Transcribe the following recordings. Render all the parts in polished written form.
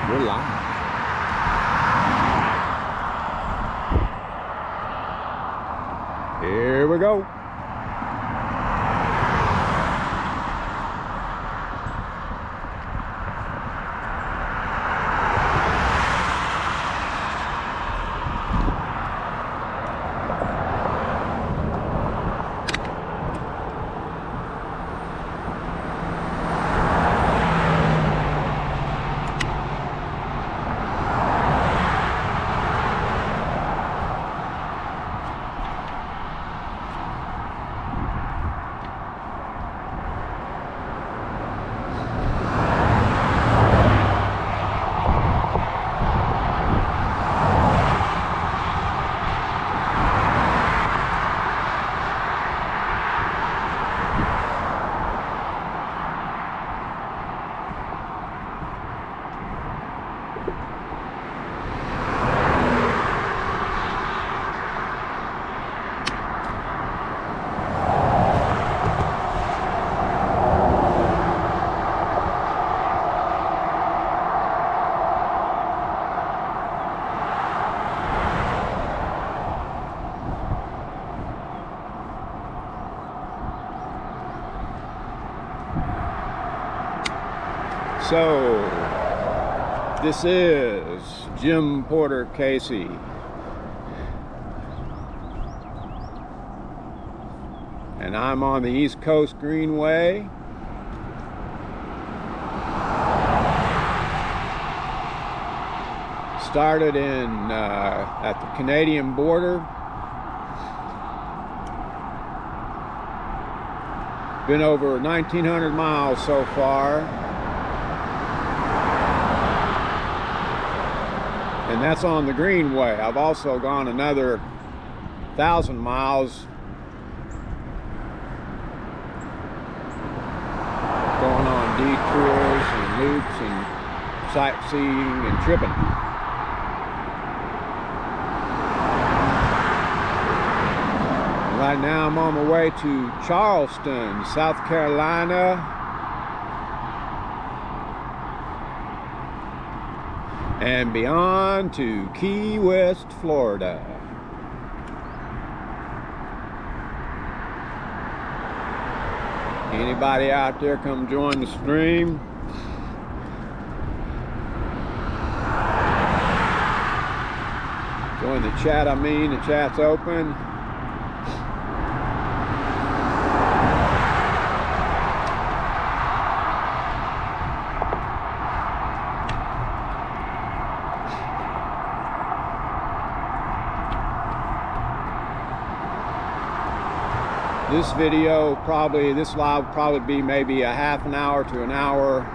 We're live. Here we go. So, this is Jim Porter Casey. And I'm on the East Coast Greenway. Started in at the Canadian border. Been over 1,900 miles so far. And that's on the Greenway. I've also gone another 1,000 miles going on detours and loops and sightseeing and tripping. And right now I'm on my way to Charleston, South Carolina. And beyond to Key West, Florida. Anybody out there, come join the stream. Join the chat, the chat's open. This video this live will probably be maybe a half an hour to an hour.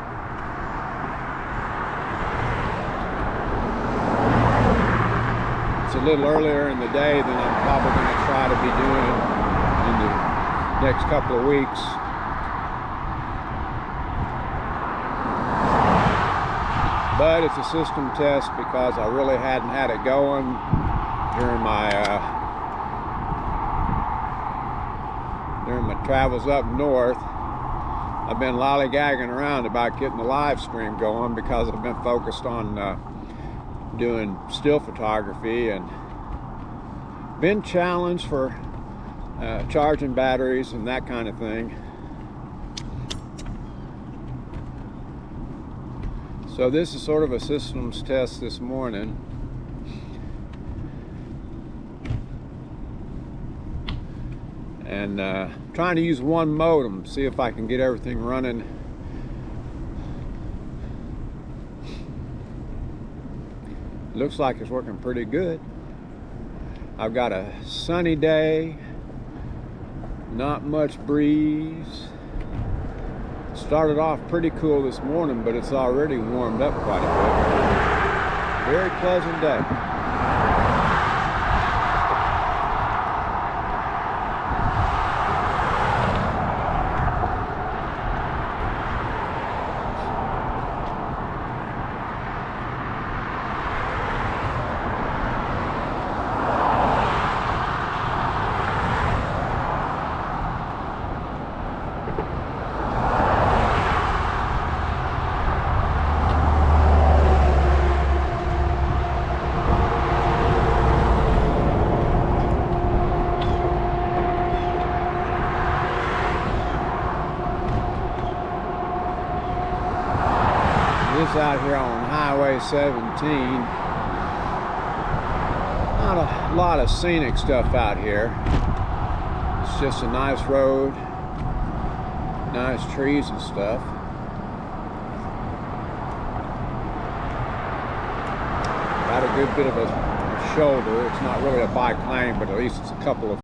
It's a little earlier in the day than I'm probably going to try to be doing in the next couple of weeks. But it's a system test because I really hadn't had it going during my travels up north. I've been lollygagging around about getting the live stream going because I've been focused on doing still photography and been challenged for charging batteries and that kind of thing. So this is sort of a systems test this morning. And trying to use one modem, see if I can get everything running. Looks like it's working pretty good. I've got a sunny day, not much breeze. Started off pretty cool this morning, but it's already warmed up quite a bit. Very pleasant day. Out here on Highway 17. Not a lot of scenic stuff out here. It's just a nice road, nice trees and stuff. Got a good bit of a shoulder. It's not really a bike lane, but at least it's a couple of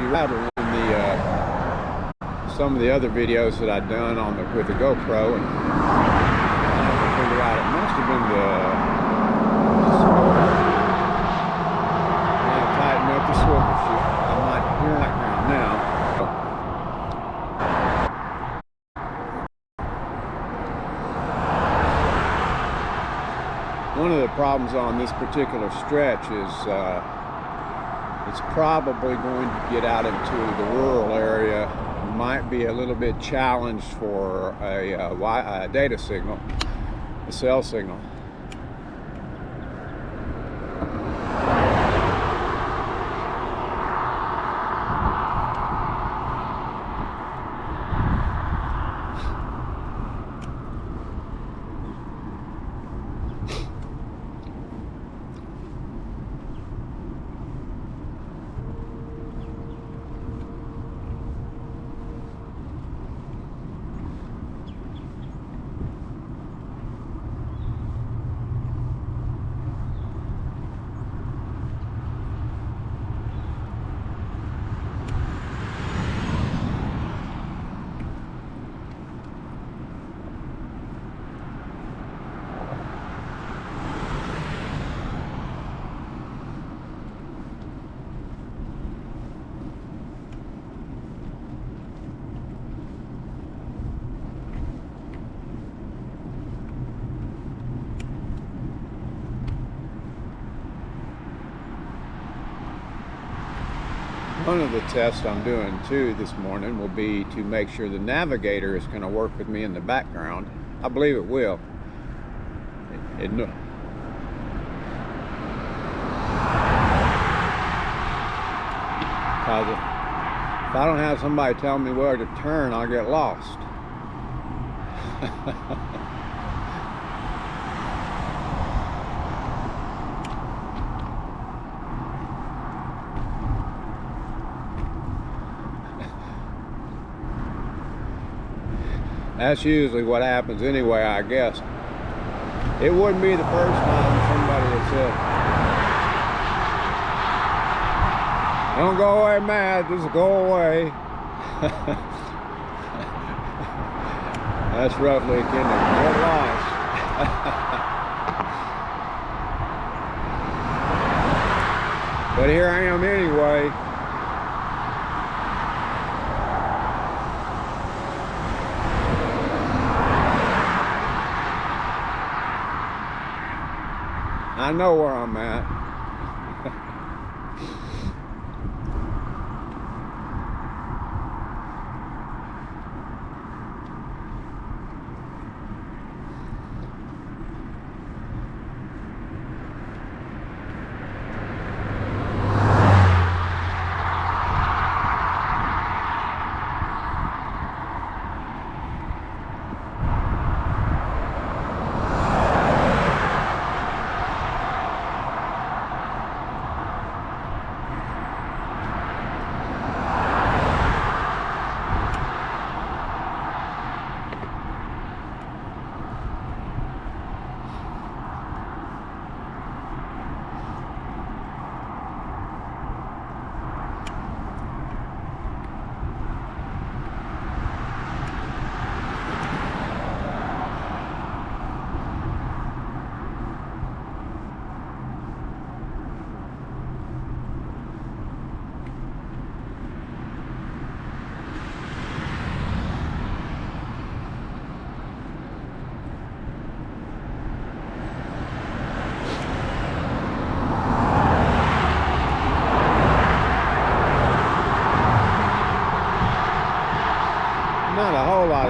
rattle in the some of the other videos that I'd done on with the GoPro, and I figured out it must have been the tighten up the swivel shoe. I'm not here right now. One of the problems on this particular stretch is it's probably going to get out into the rural area. Might be a little bit challenged for a data signal, a cell signal. One of the tests I'm doing too this morning will be to make sure the navigator is going to work with me in the background. I believe it will. If I don't have somebody tell me where to turn, I'll get lost. That's usually what happens anyway, I guess. It wouldn't be the first time somebody had said, "Don't go away mad, just go away." That's roughly akin to get lost. But here I am anyway. I know where I'm at.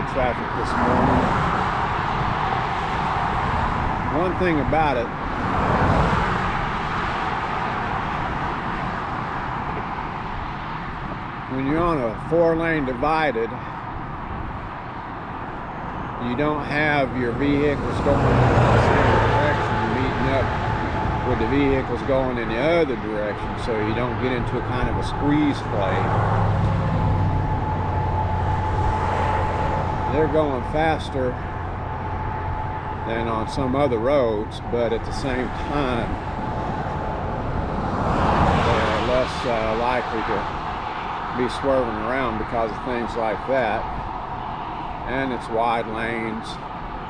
of traffic this morning. One thing about it, when you're on a 4-lane divided, you don't have your vehicles going in the same direction, meeting up with the vehicles going in the other direction, so you don't get into a kind of a squeeze play. They're going faster than on some other roads, but at the same time, they're less likely to be swerving around because of things like that. And it's wide lanes.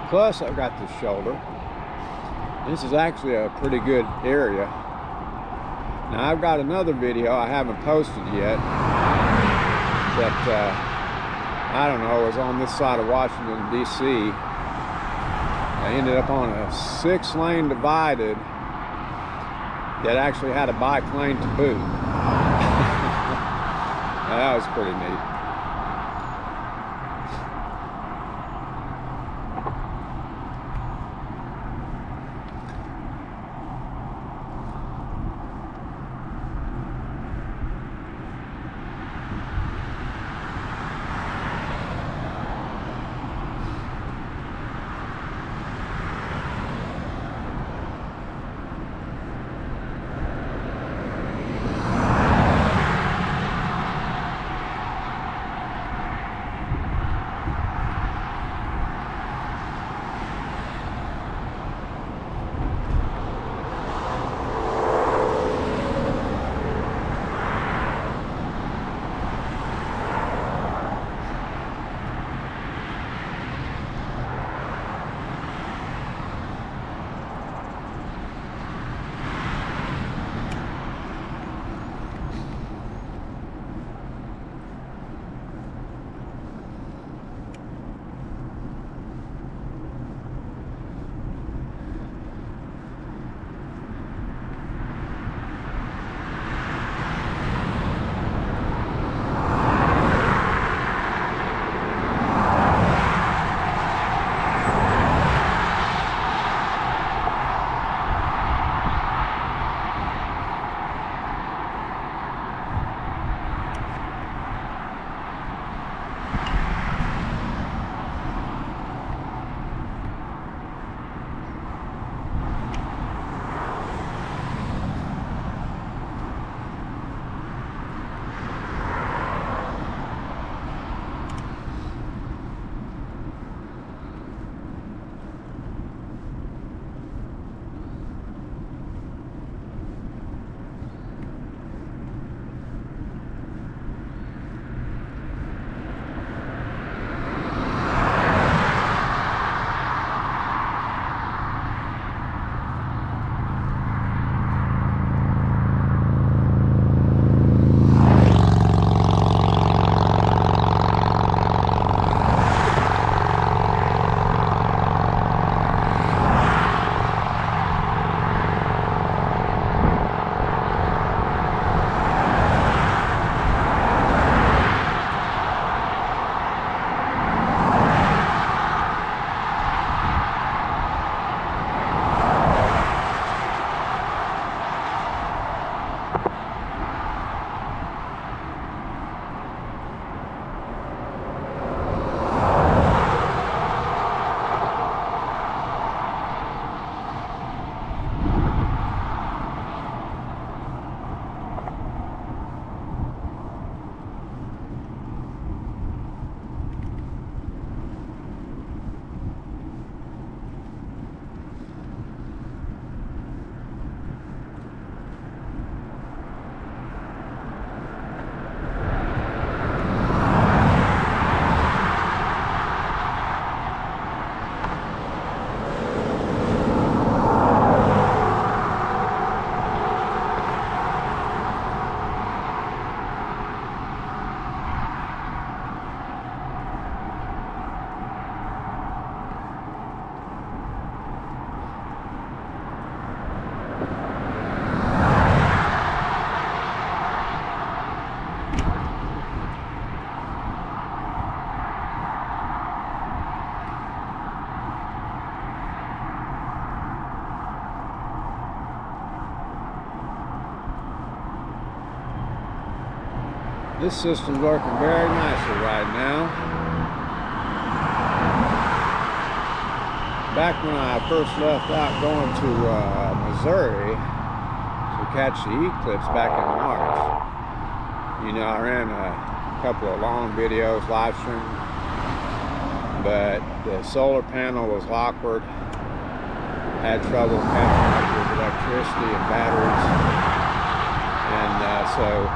Plus, I've got this shoulder. This is actually a pretty good area. Now, I've got another video I haven't posted yet that I don't know, was on this side of Washington, D.C. I ended up on a 6-lane divided that actually had a bike lane to boot. That was pretty neat. This system's working very nicely right now. Back when I first left out going to Missouri to catch the eclipse back in March, you know, I ran a couple of long videos, live streaming, but the solar panel was awkward, had trouble catching up with electricity and batteries, and so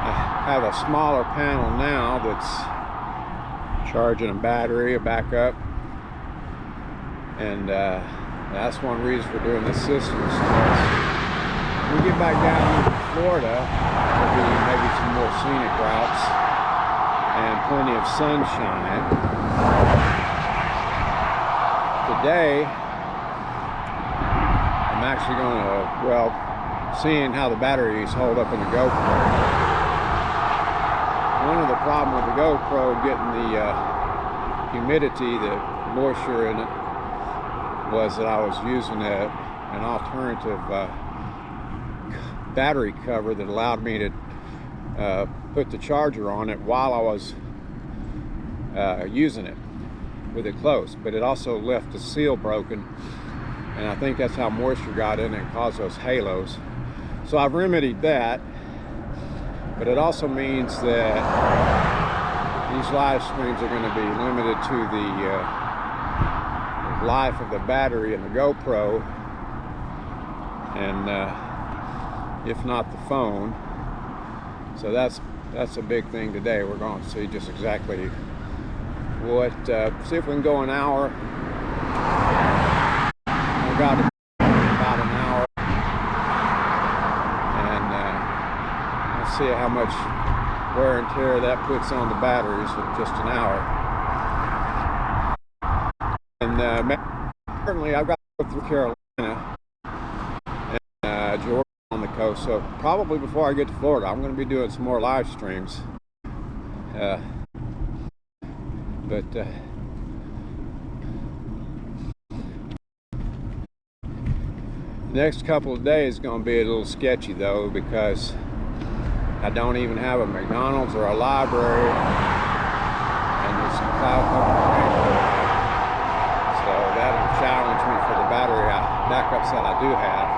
I have a smaller panel now that's charging a battery, a backup, and that's one reason for doing this system. When we get back down to Florida, there'll be maybe some more scenic routes and plenty of sunshine. Today, I'm actually going to, well, seeing how the batteries hold up in the GoPro. One of the problems with the GoPro getting the humidity, the moisture in it, was that I was using an alternative battery cover that allowed me to put the charger on it while I was using it with it closed, but it also left the seal broken, and I think that's how moisture got in and caused those halos. So I've remedied that, but it also means that these live streams are going to be limited to the life of the battery in the GoPro, and if not the phone. So that's a big thing today. We're going to see just exactly what, see if we can go an hour. I got about an hour, and let's see how much wear and tear that puts on the batteries with just an hour. And certainly I've got to go through Carolina and Georgia on the coast, so probably before I get to Florida I'm going to be doing some more live streams. But the next couple of days is going to be a little sketchy though, because I don't even have a McDonald's or a library, and there's some cloud cover rain. So that'll challenge me for the battery backups that I do have.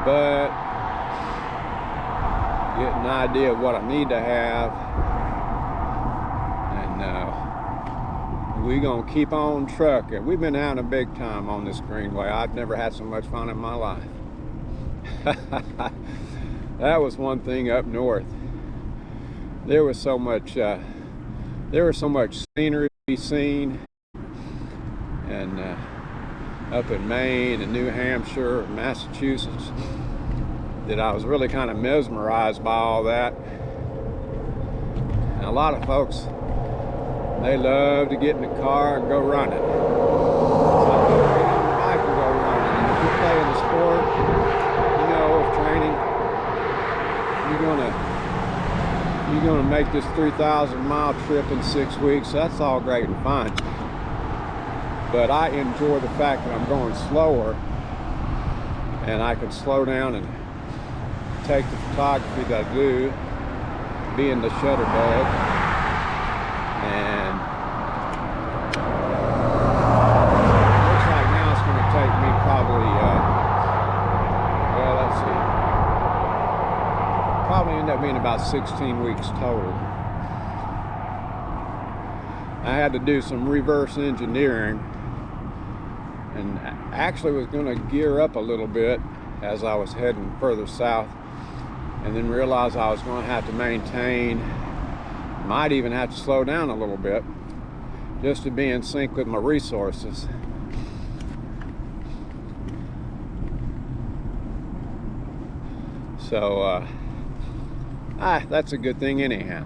But get an idea of what I need to have, and we're gonna keep on trucking. We've been having a big time on this Greenway. I've never had so much fun in my life. That was one thing up north. There was so much scenery to be seen, and up in Maine and New Hampshire and Massachusetts, that I was really kind of mesmerized by all that. And a lot of folks, they love to get in the car and go running. So get on the bike and go running. And if you're playing the sport, you know, with training, you're gonna make this 3,000-mile trip in 6 weeks. That's all great and fine. But I enjoy the fact that I'm going slower, and I can slow down and take the photography that I do, be in the shutter bed, and looks like now it's going to take me probably, well, let's see, probably end up being about 16 weeks total. I had to do some reverse engineering, and actually was going to gear up a little bit as I was heading further south, and then realized I was going to have to maintain, might even have to slow down a little bit just to be in sync with my resources. So that's a good thing anyhow.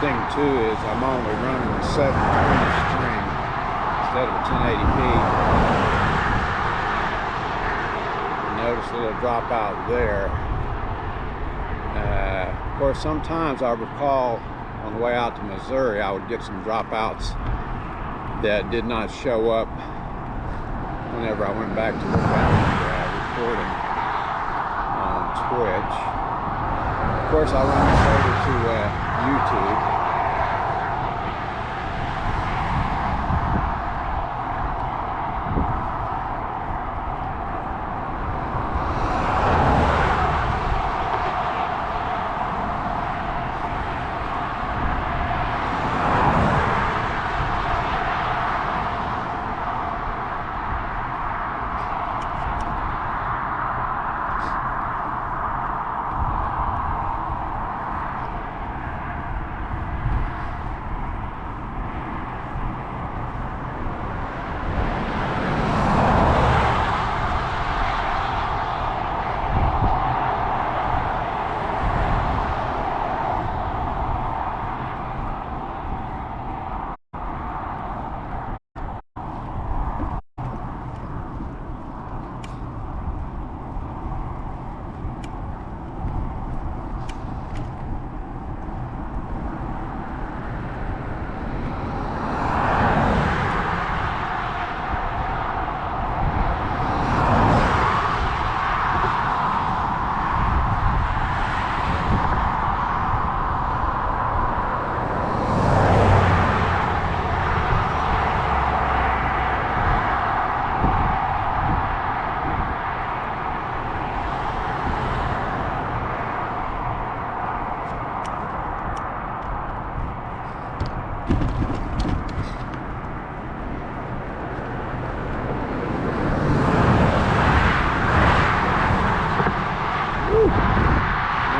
thing too is I'm only running the 720 string instead of 1080p. Notice a little drop out there. Of course, sometimes I recall on the way out to Missouri, I would get some dropouts that did not show up whenever I went back to look at recording on Twitch. Of course, I run this over to YouTube.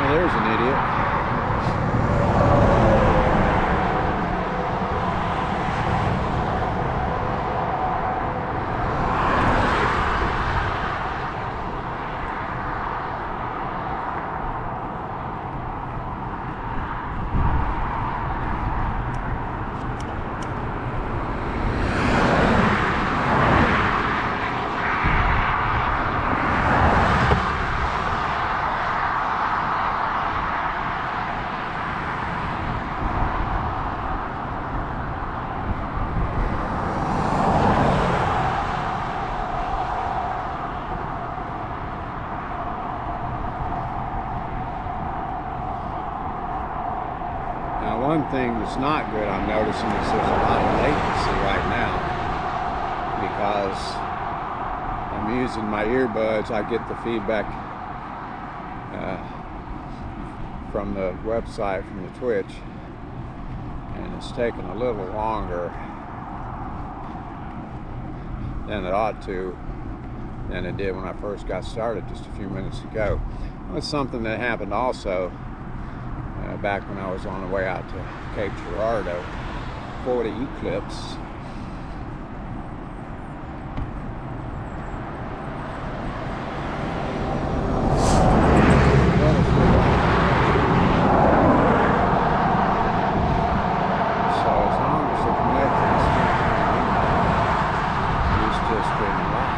There's an idiot. Now, one thing that's not good I'm noticing is there's a lot of latency right now because I'm using my earbuds. I get the feedback from the website, from the Twitch, and it's taking a little longer than it ought to than it did when I first got started just a few minutes ago. That's something that happened also back when I was on the way out to Cape Girardeau for the eclipse. So as long as the connection is it's just been right.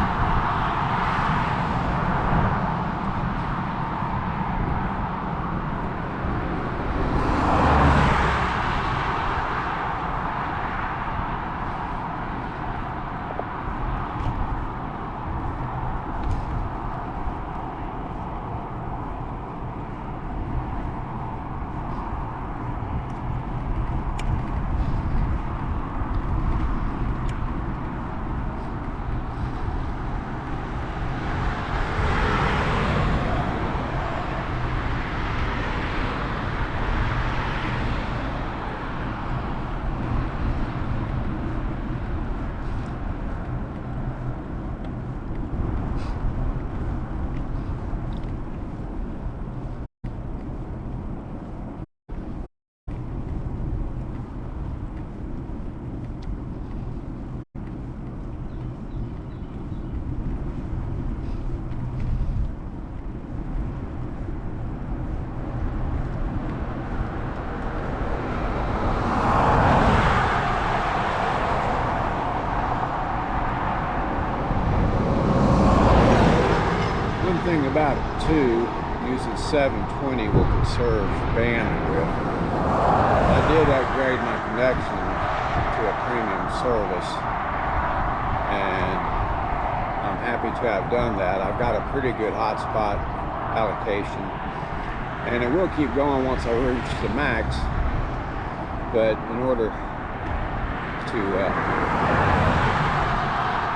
720 will conserve bandwidth. I did upgrade my connection to a premium service, and I'm happy to have done that. I've got a pretty good hotspot allocation, and it will keep going once I reach the max, but in order to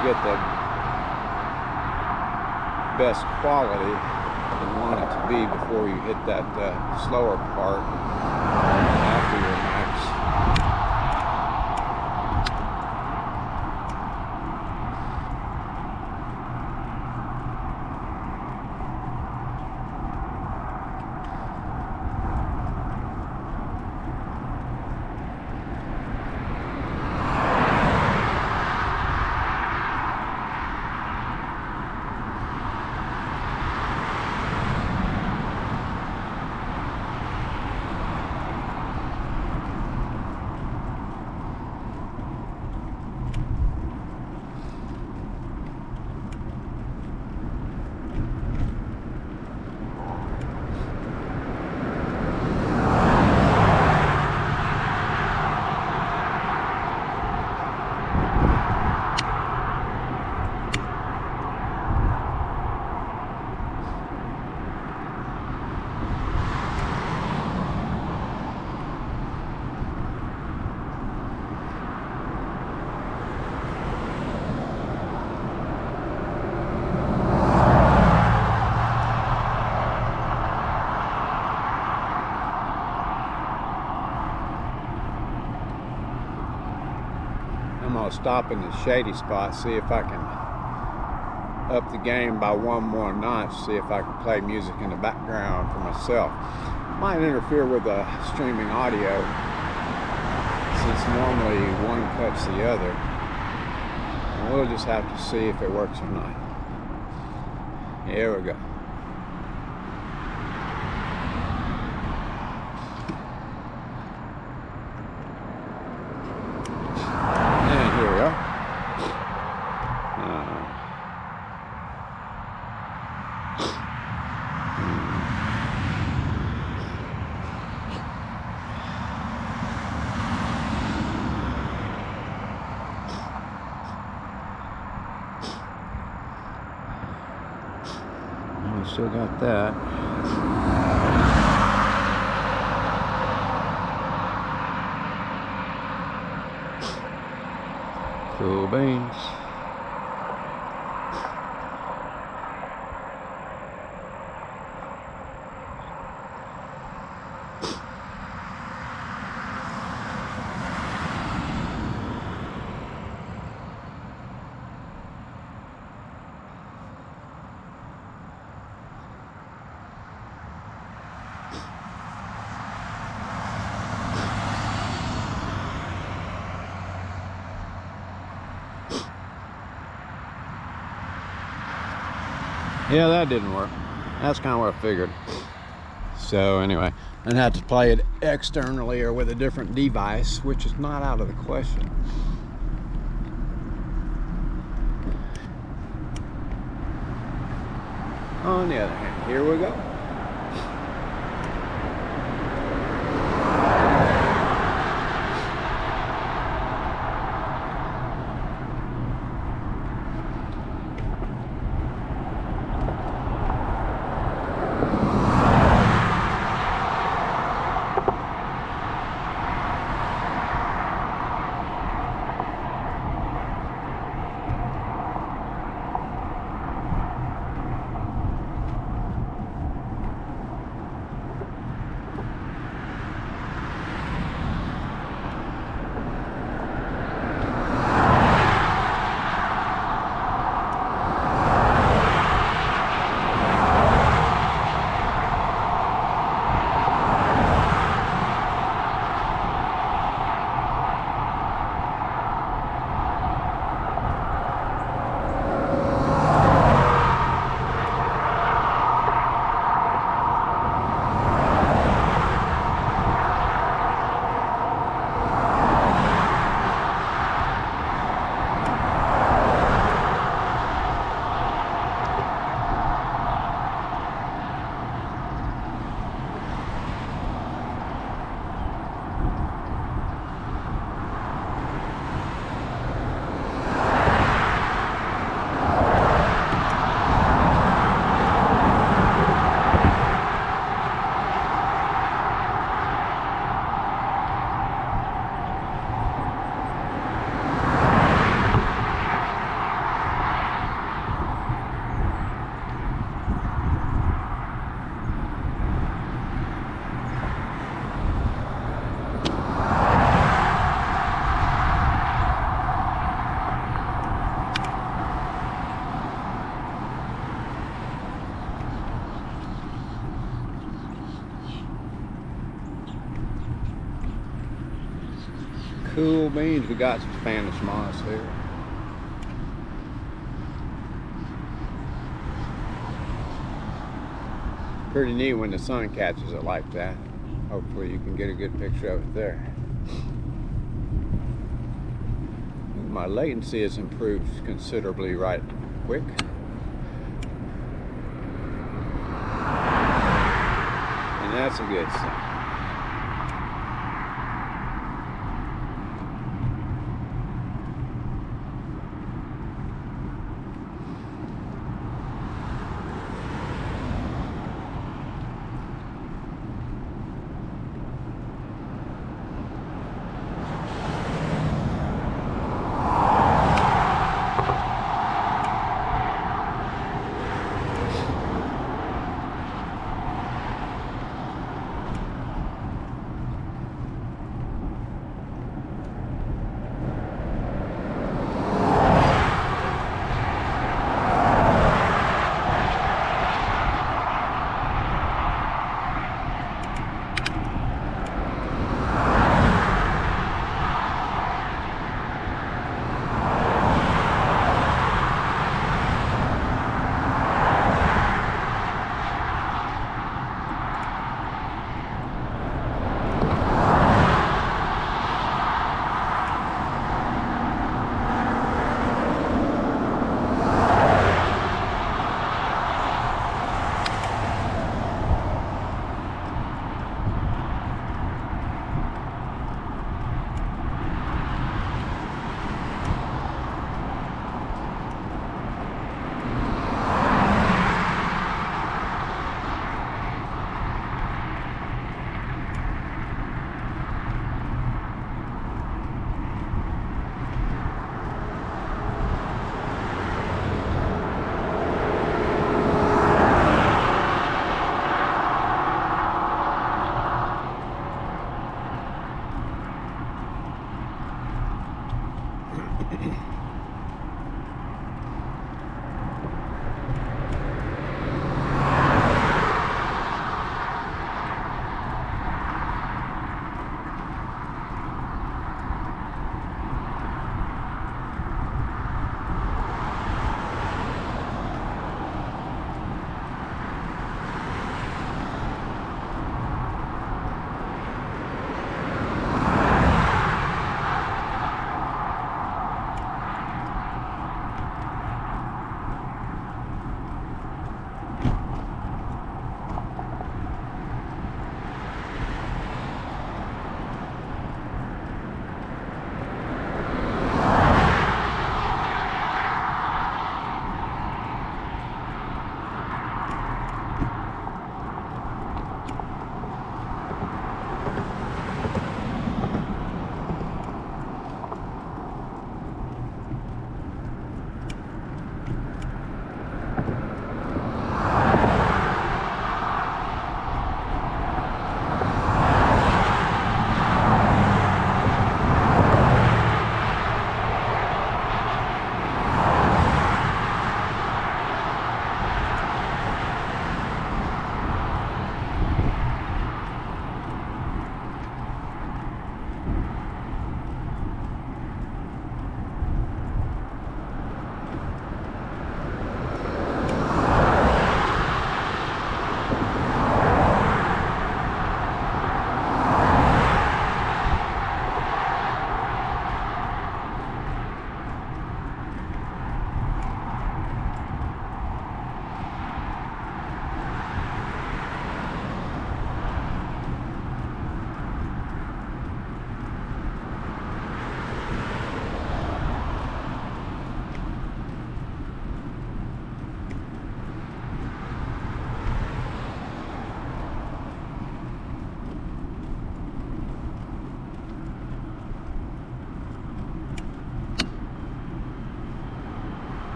get the best quality you want it to be before you hit that slower part after your max. I'm going to stop in the shady spot, see if I can up the gain by one more notch, see if I can play music in the background for myself. Might interfere with the streaming audio, since normally one cuts the other. And we'll just have to see if it works or not. Here we go. Still got that. Cool beans. Yeah, that didn't work. That's kind of what I figured. So anyway, I'd have to play it externally or with a different device, which is not out of the question. On the other hand, here we go. Cool beans. We got some Spanish moss here. Pretty neat when the sun catches it like that. Hopefully you can get a good picture of it there. My latency has improved considerably right quick. And that's a good sign.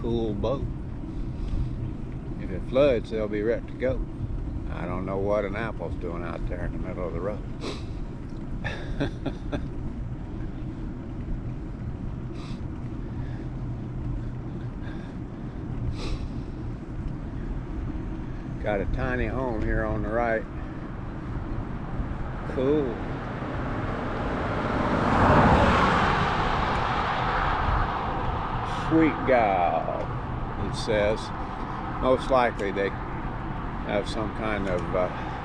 Cool boat. If it floods, they'll be ready to go. I don't know what an apple's doing out there in the middle of the road. Got a tiny home here on the right. Cool. Sweet gal, it says. Most likely they have some kind of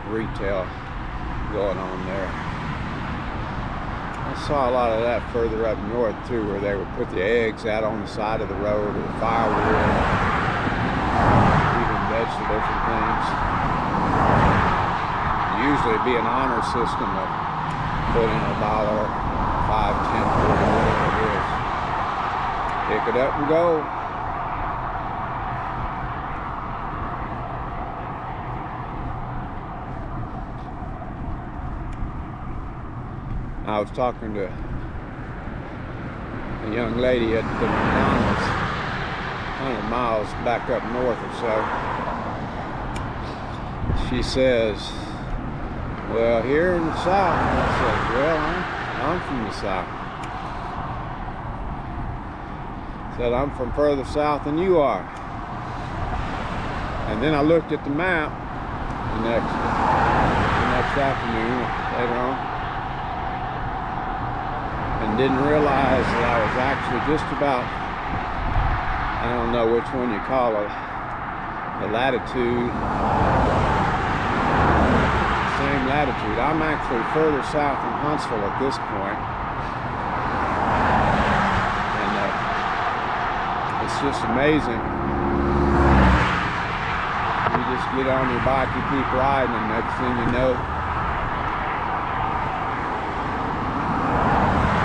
retail going on there. I saw a lot of that further up north too, where they would put the eggs out on the side of the road, or the firewood, even vegetables and things. Usually it'd be an honor system of put in $1, 5, 10, 40, whatever it is. Pick it up and go. I was talking to a young lady at the McDonald's 100 miles back up north or so. She says, well, here in the South, and I said, well, I'm from the South. Said, I'm from further south than you are. And then I looked at the map the next afternoon later on, and didn't realize that I was actually just about, I don't know which one you call it, the latitude, same latitude. I'm actually further south than Huntsville at this point. It's just amazing. You just get on your bike, you keep riding, and next thing you know,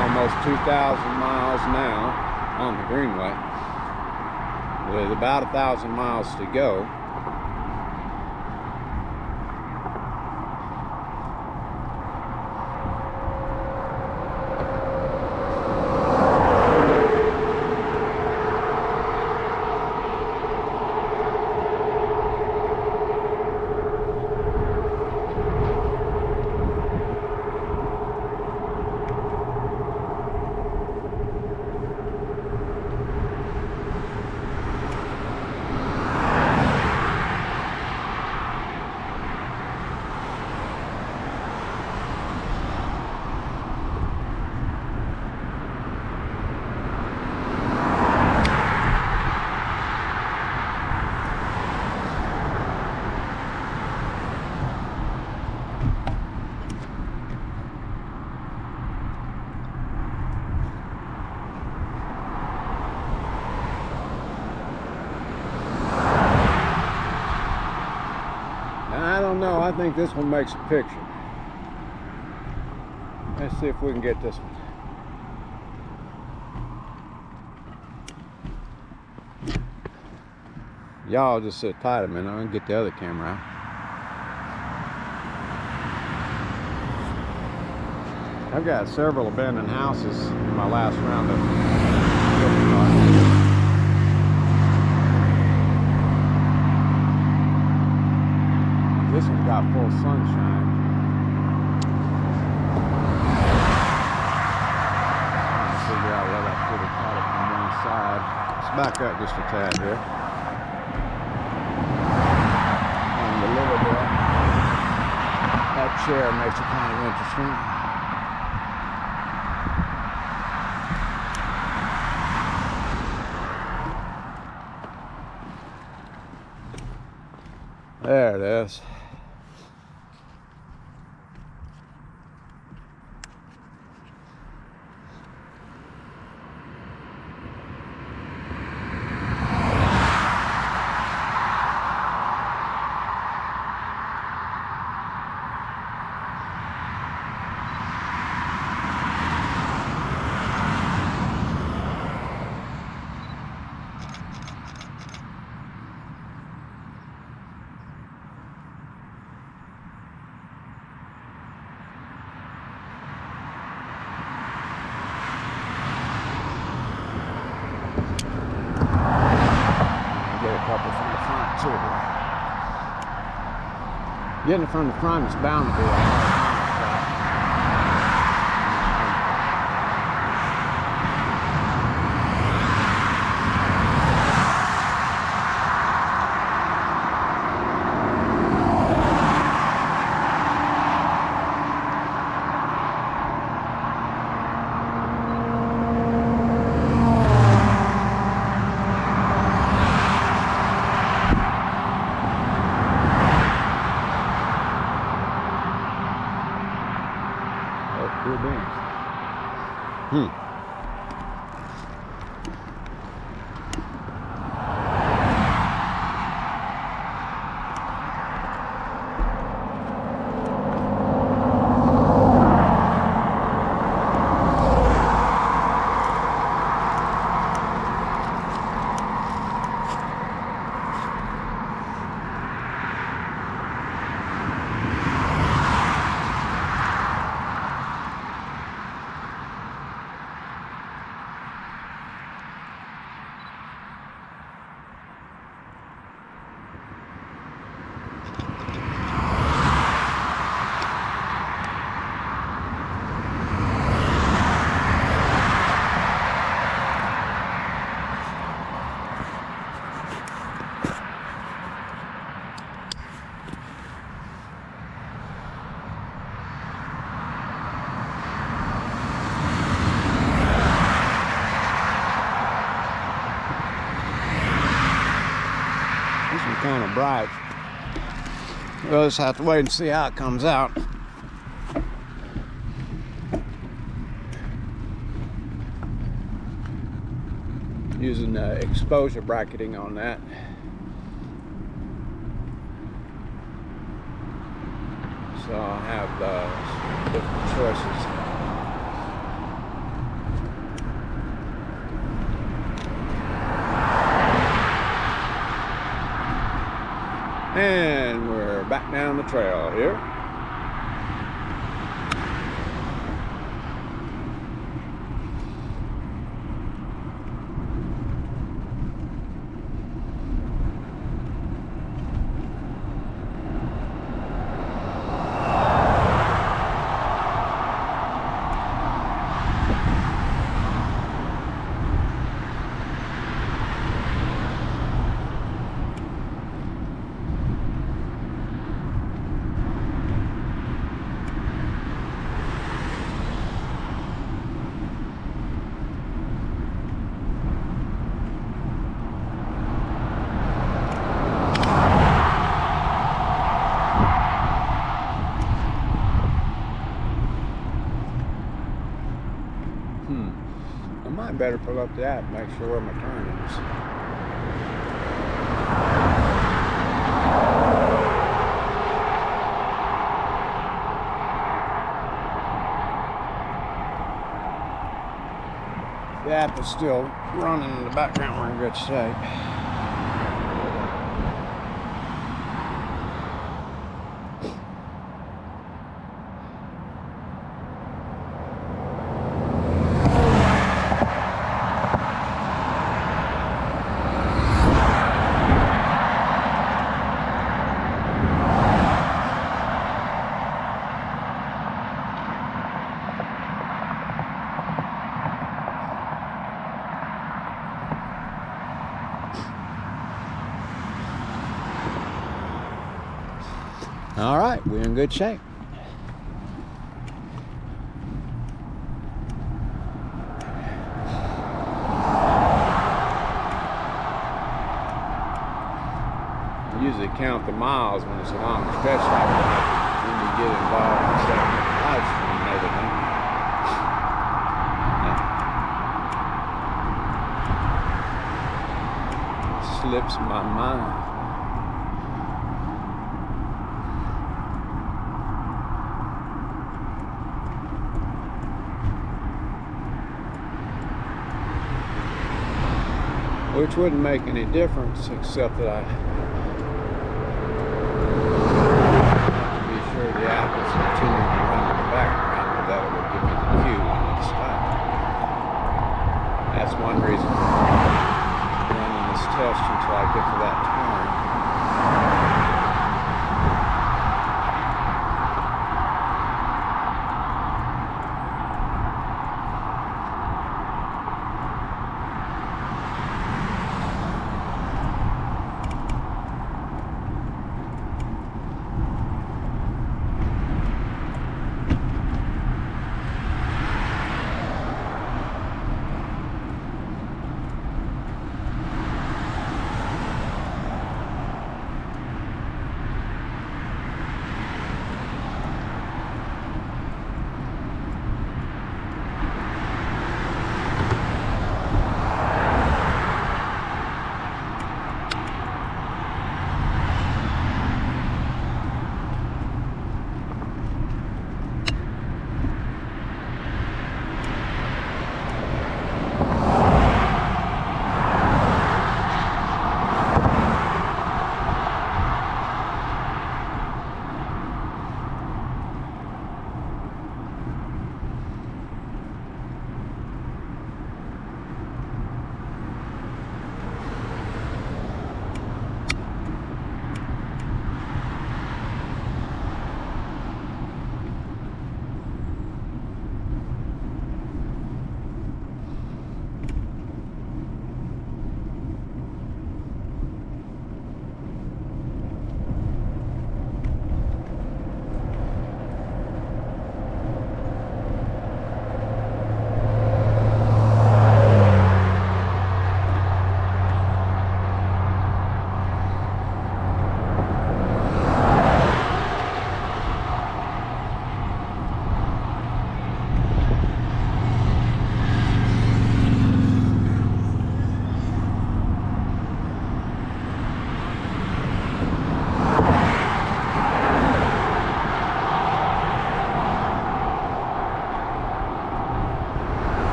almost 2,000 miles now on the Greenway, with about 1,000 miles to go. No, I think this one makes a picture. Let's see if we can get this one. Y'all just sit tight a minute. I'm gonna get the other camera out. I've got several abandoned houses in my last round of this one's got full sunshine. Let's figure out where that could have caught it from one side. Let's back up just a tad here. And a little bit. That chair makes it kind of interesting. There it is. Couple from the front too. Getting it from the front is bound to be a hard kind of bright. We'll just have to wait and see how it comes out. Using exposure bracketing on that. So I'll have different choices. And we're back down the trail here. I might better pull up that and make sure where my turn is. The app is still running in the background. We're in good shape. All right, we're in good shape. I usually count the miles when it's a long stretch like that, when you get involved in setting up the live stream and everything. Slips my mind. Which wouldn't make any difference except that I have to be sure the app is continuing to run in the background and that it will give me the cue when it's time. That's one reason for running this test until I get to that turn.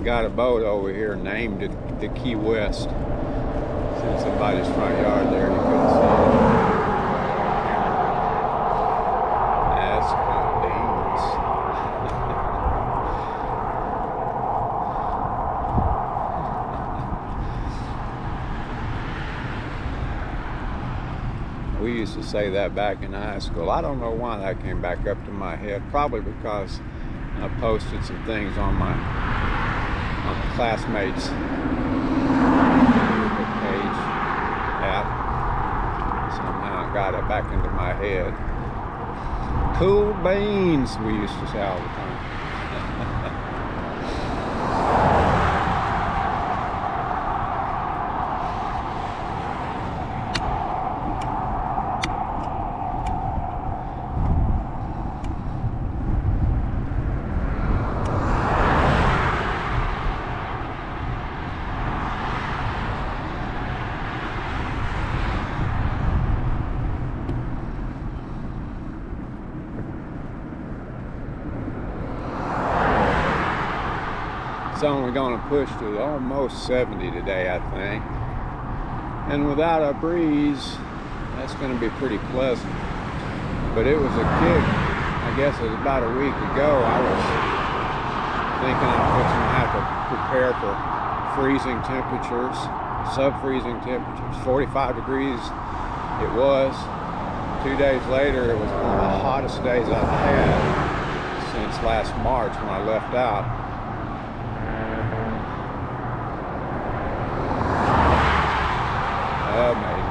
got a boat over here named it the Key West. It's in somebody's front yard there. You couldn't see it. That's beans. We used to say that back in high school. I don't know why that came back up to my head. Probably because I posted some things on my classmates' page app. Somehow it got it back into my head. Cool beans, we used to say all the time. It's only going to push to almost 70 today, I think. And without a breeze, that's going to be pretty pleasant. But it was a kick. I guess it was about a week ago. I was thinking I was going to have to prepare for freezing temperatures, sub-freezing temperatures. 45 degrees it was. 2 days later, it was one of the hottest days I've had since last March when I left out. Amazing.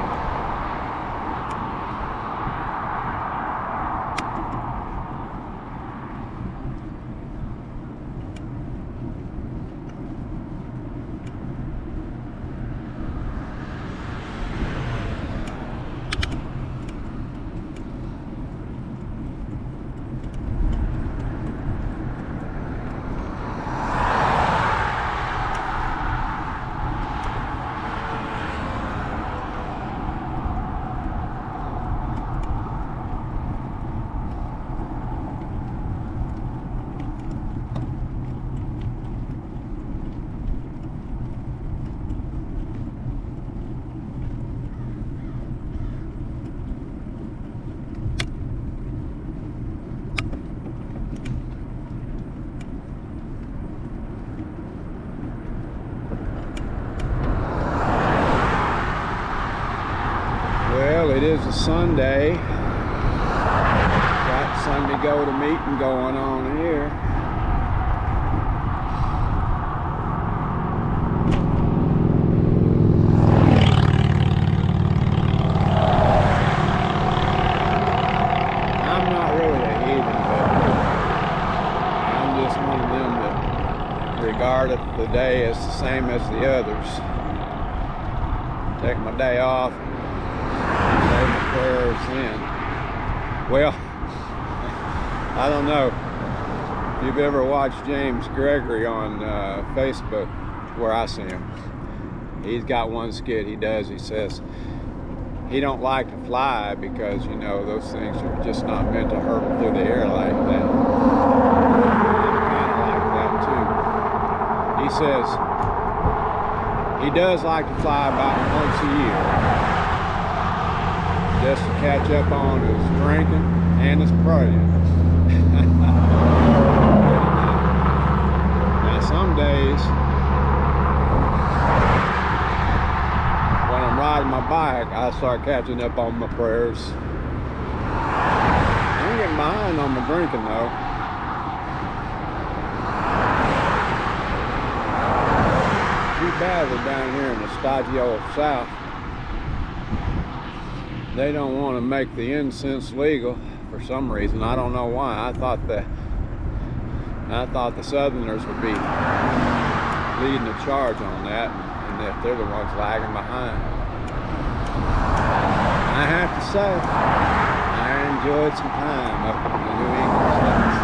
Well, it is a Sunday. Got Sunday go to meeting going on here. I'm not really a heathen, but I'm just one of them that regardeth the day as the same as the others. Take my day off. Prayers in. Well, I don't know if you've ever watched James Gregory on Facebook, where I see him. He's got one skit he does. He says he don't like to fly because, you know, those things are just not meant to hurtle through the air like that. I'm kind of like that too. He says he does like to fly about once a year, just to catch up on his drinking and his praying. Now some days when I'm riding my bike, I start catching up on my prayers. I ain't getting behind on my drinking though. Too bad we're down here in the stodgy old South. They don't want to make the incense legal for some reason. I don't know why. I thought the Southerners would be leading the charge on that, and that they're the ones lagging behind. I have to say, I enjoyed some time up in the New England states.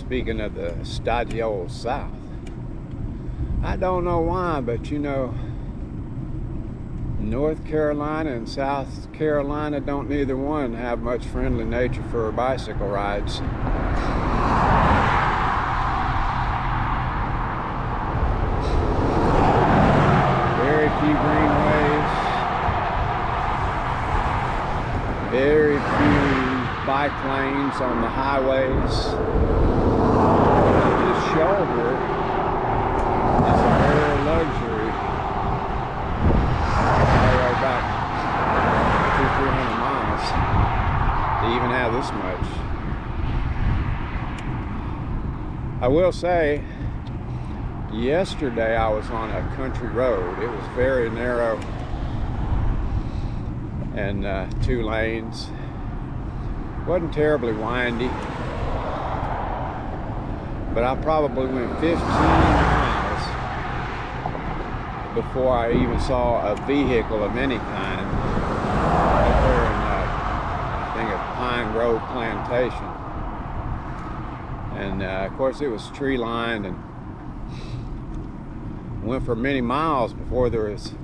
speaking of the stodgy old South. I don't know why, but you know, North Carolina and South Carolina don't neither one have much friendly nature for bicycle rides. Very few greenways, very few bike lanes on the highways. The shoulder is a rare luxury. About 200-300 miles to even have this much. I will say, yesterday I was on a country road. It was very narrow and 2 lanes. Wasn't terribly windy, but I probably went 15 miles before I even saw a vehicle of any kind up there in, I think, a Pine Grove plantation. And of course it was tree lined, and went for many miles before there was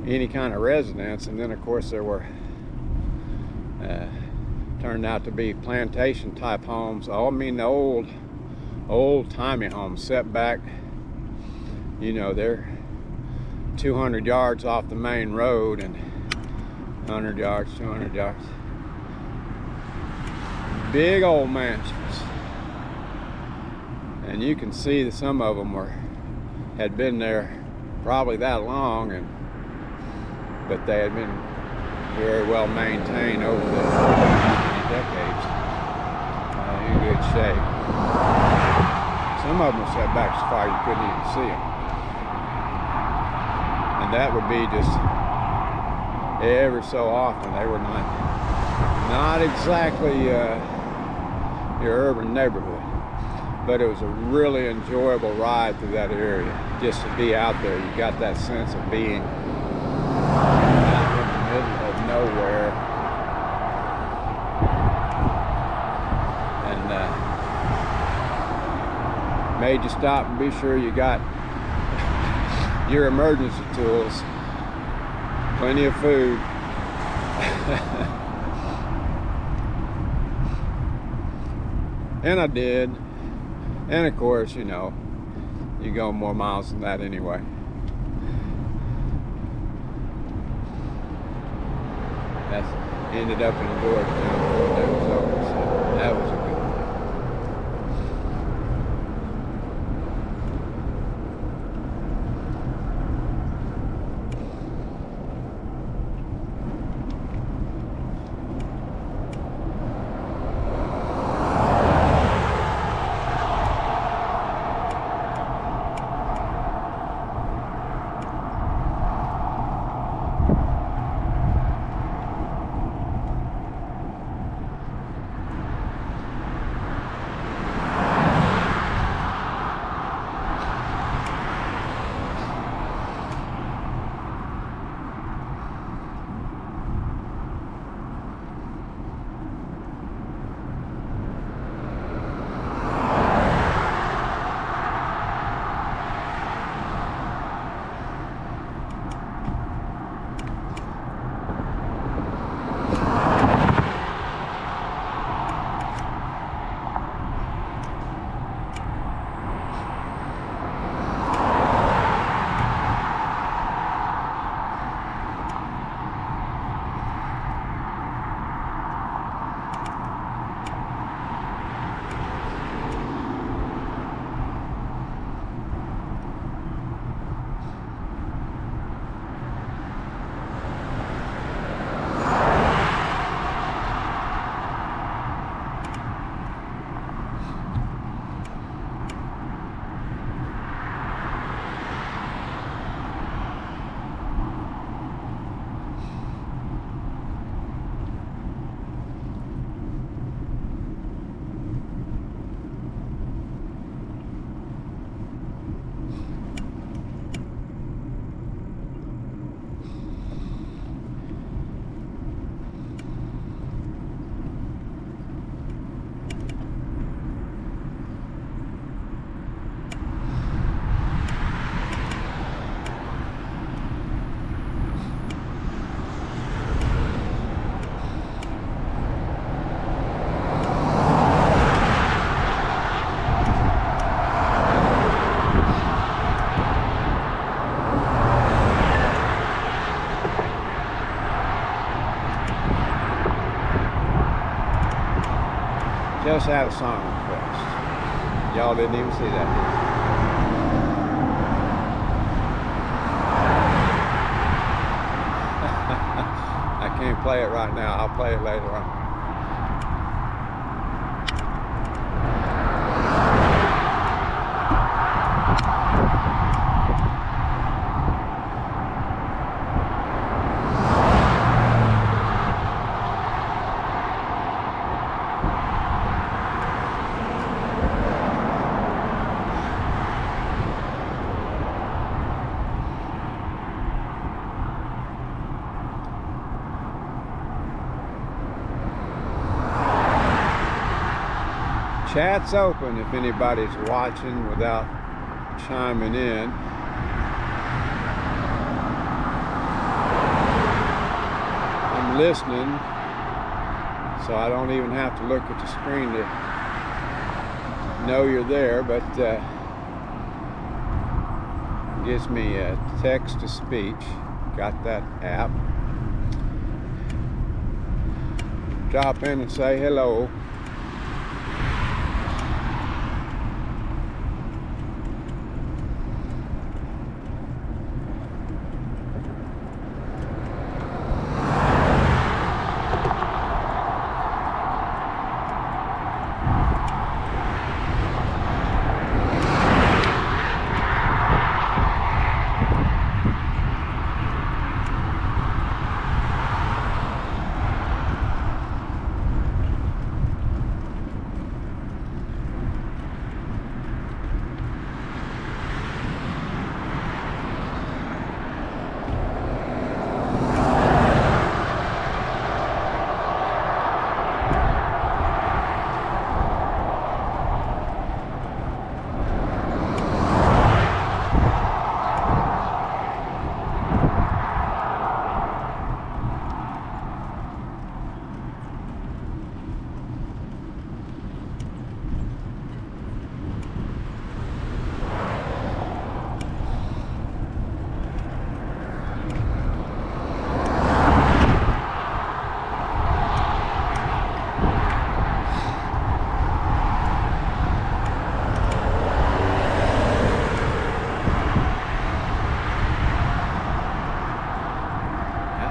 any kind of residence. And then of course there were turned out to be plantation type homes. I mean the old timey homes set back, you know, they're 200 yards off the main road, and 100 yards, 200 yards. Big old mansions. And you can see that some of them had been there probably that long, but they had been very well maintained over the many decades, in good shape. Some of them were set back so far you couldn't even see them. And that would be just every so often. They were not exactly your urban neighborhood, but it was a really enjoyable ride through that area. Just to be out there, you got that sense of being out in the middle of nowhere. And made you stop and be sure you got your emergency tools, plenty of food. And I did. And of course, you know, you go more miles than that anyway. That's ended up in Georgetown before that was over, so that was a good one. Just had a song request. Y'all didn't even see that, did you? I can't play it right now. I'll play it later on. Chat's open if anybody's watching without chiming in. I'm listening, so I don't even have to look at the screen to know you're there, but gives me a text to speech. Got that app. Drop in and say hello.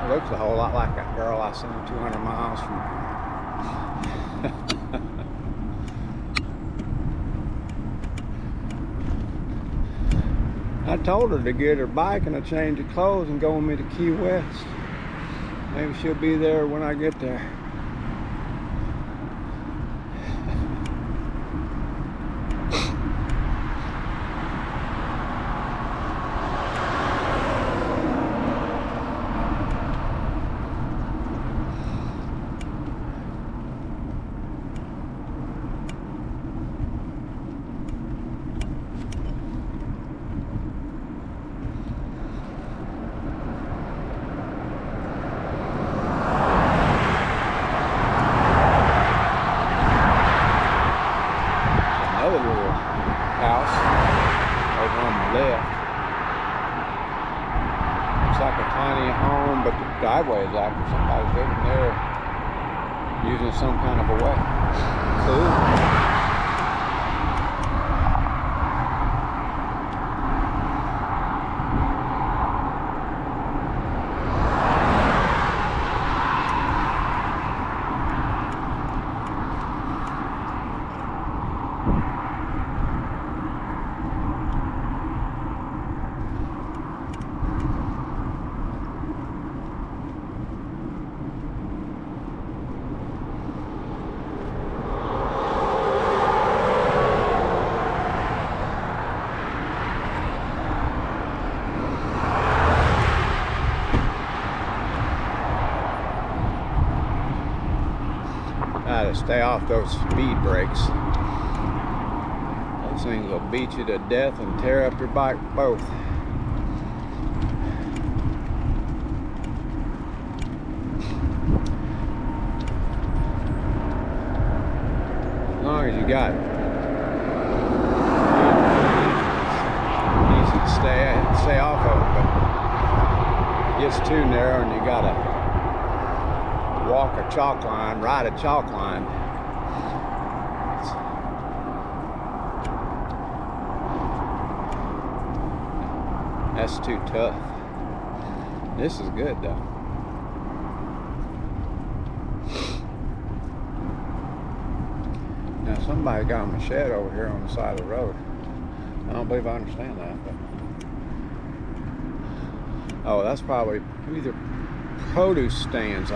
Looks a whole lot like that girl I seen 200 miles from. I told her to get her bike and a change of clothes and go with me to Key West. Maybe she'll be there when I get there. Another little house over on the left. Looks like a tiny home, but the driveway is active. Somebody's living there using some kind of a way. Cool. To stay off those speed brakes. Those things will beat you to death and tear up your bike both. As long as you got easy to stay off of it, but it gets too narrow and you gotta walk a chalk line, ride a chalk line. That's too tough. This is good though. Now somebody got a machete over here on the side of the road. I don't believe I understand that, but oh, that's probably either produce stands